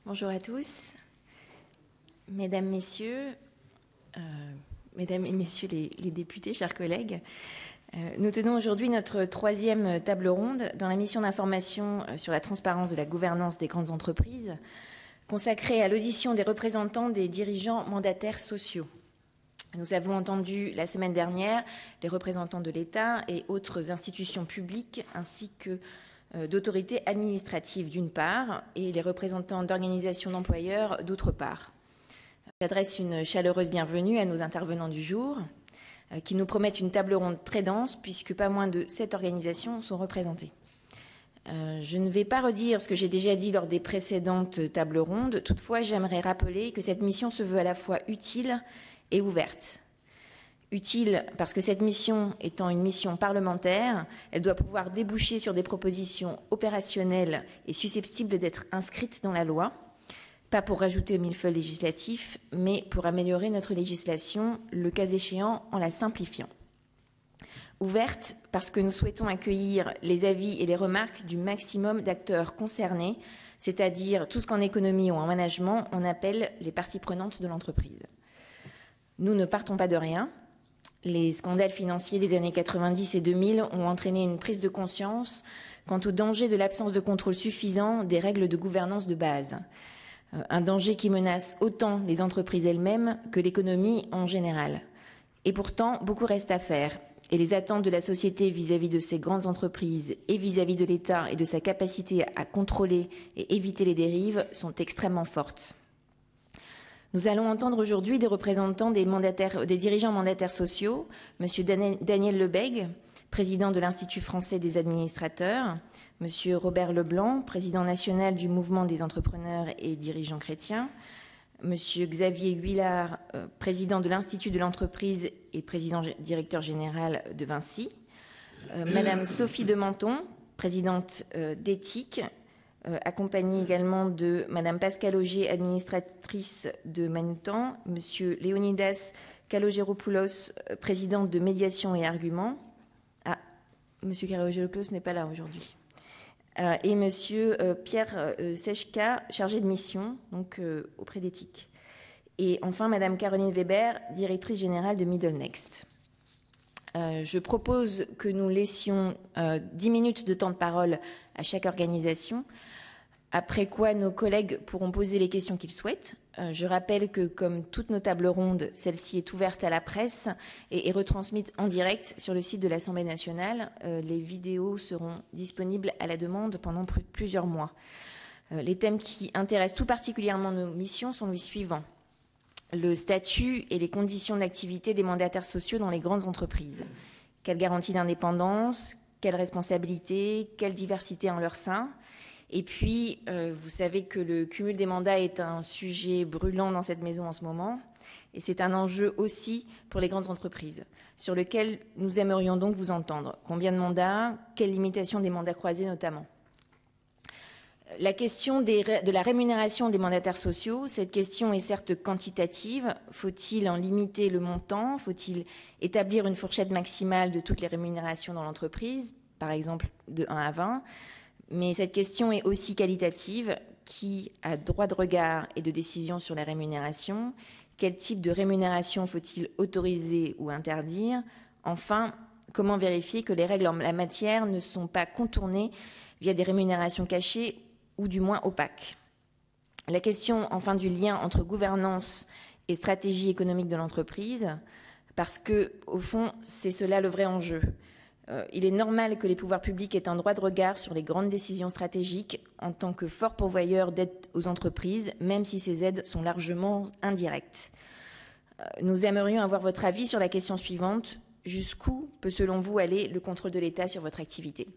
Bonjour à tous, mesdames, messieurs, mesdames et messieurs les députés, chers collègues. Nous tenons aujourd'hui notre troisième table ronde dans la mission d'information sur la transparence de la gouvernance des grandes entreprises, consacrée à l'audition des représentants des dirigeants mandataires sociaux. Nous avons entendu la semaine dernière les représentants de l'État et autres institutions publiques ainsi que d'autorités administratives d'une part et les représentants d'organisations d'employeurs d'autre part. J'adresse une chaleureuse bienvenue à nos intervenants du jour qui nous promettent une table ronde très dense puisque pas moins de 7 organisations sont représentées. Je ne vais pas redire ce que j'ai déjà dit lors des précédentes tables rondes, toutefois j'aimerais rappeler que cette mission se veut à la fois utile et ouverte. Utile parce que cette mission étant une mission parlementaire, elle doit pouvoir déboucher sur des propositions opérationnelles et susceptibles d'être inscrites dans la loi, pas pour rajouter au millefeuille législatif, mais pour améliorer notre législation, le cas échéant en la simplifiant. Ouverte parce que nous souhaitons accueillir les avis et les remarques du maximum d'acteurs concernés, c'est-à-dire tout ce qu'en économie ou en management, on appelle les parties prenantes de l'entreprise. Nous ne partons pas de rien. Les scandales financiers des années 90 et 2000 ont entraîné une prise de conscience quant au danger de l'absence de contrôle suffisant des règles de gouvernance de base. Un danger qui menace autant les entreprises elles-mêmes que l'économie en général. Et pourtant, beaucoup reste à faire. Et les attentes de la société vis-à-vis de ces grandes entreprises et vis-à-vis de l'État et de sa capacité à contrôler et éviter les dérives sont extrêmement fortes. Nous allons entendre aujourd'hui des représentants des dirigeants mandataires sociaux, M. Daniel Lebègue, président de l'Institut français des administrateurs, M. Robert Leblanc, président national du mouvement des entrepreneurs et dirigeants chrétiens, M. Xavier Huillard, président de l'Institut de l'entreprise et président directeur général de Vinci, Mme Sophie de Menton, présidente d'Éthique, accompagnée également de Mme Pascale Augier, administratrice de Manutan, M. Léonidas Kalogeropoulos, président de Médiation et Arguments. Ah, M. Kalogeropoulos n'est pas là aujourd'hui. Et M. Pierre Sechka, chargé de mission, donc auprès d'Éthique. Et enfin, Mme Caroline Weber, directrice générale de Middle Next. Je propose que nous laissions 10 minutes de temps de parole à chaque organisation, après quoi nos collègues pourront poser les questions qu'ils souhaitent. Je rappelle que, comme toutes nos tables rondes, celle-ci est ouverte à la presse et est retransmise en direct sur le site de l'Assemblée nationale. Les vidéos seront disponibles à la demande pendant plusieurs mois. Les thèmes qui intéressent tout particulièrement nos missions sont les suivants. Le statut et les conditions d'activité des mandataires sociaux dans les grandes entreprises. Quelle garantie d'indépendance, quelle responsabilité, quelle diversité en leur sein. Et puis, vous savez que le cumul des mandats est un sujet brûlant dans cette maison en ce moment. Et c'est un enjeu aussi pour les grandes entreprises, sur lequel nous aimerions donc vous entendre. Combien de mandats, quelle limitation des mandats croisés notamment. La question de la rémunération des mandataires sociaux, cette question est certes quantitative. Faut-il en limiter le montant? Faut-il établir une fourchette maximale de toutes les rémunérations dans l'entreprise, par exemple de 1 à 20? Mais cette question est aussi qualitative. Qui a droit de regard et de décision sur la rémunération? Quel type de rémunération faut-il autoriser ou interdire? Enfin, comment vérifier que les règles en la matière ne sont pas contournées via des rémunérations cachées ou du moins opaque. La question, enfin, du lien entre gouvernance et stratégie économique de l'entreprise, parce que, au fond, c'est cela le vrai enjeu. Il est normal que les pouvoirs publics aient un droit de regard sur les grandes décisions stratégiques en tant que forts pourvoyeurs d'aides aux entreprises, même si ces aides sont largement indirectes. Nous aimerions avoir votre avis sur la question suivante. Jusqu'où peut, selon vous, aller le contrôle de l'État sur votre activité ?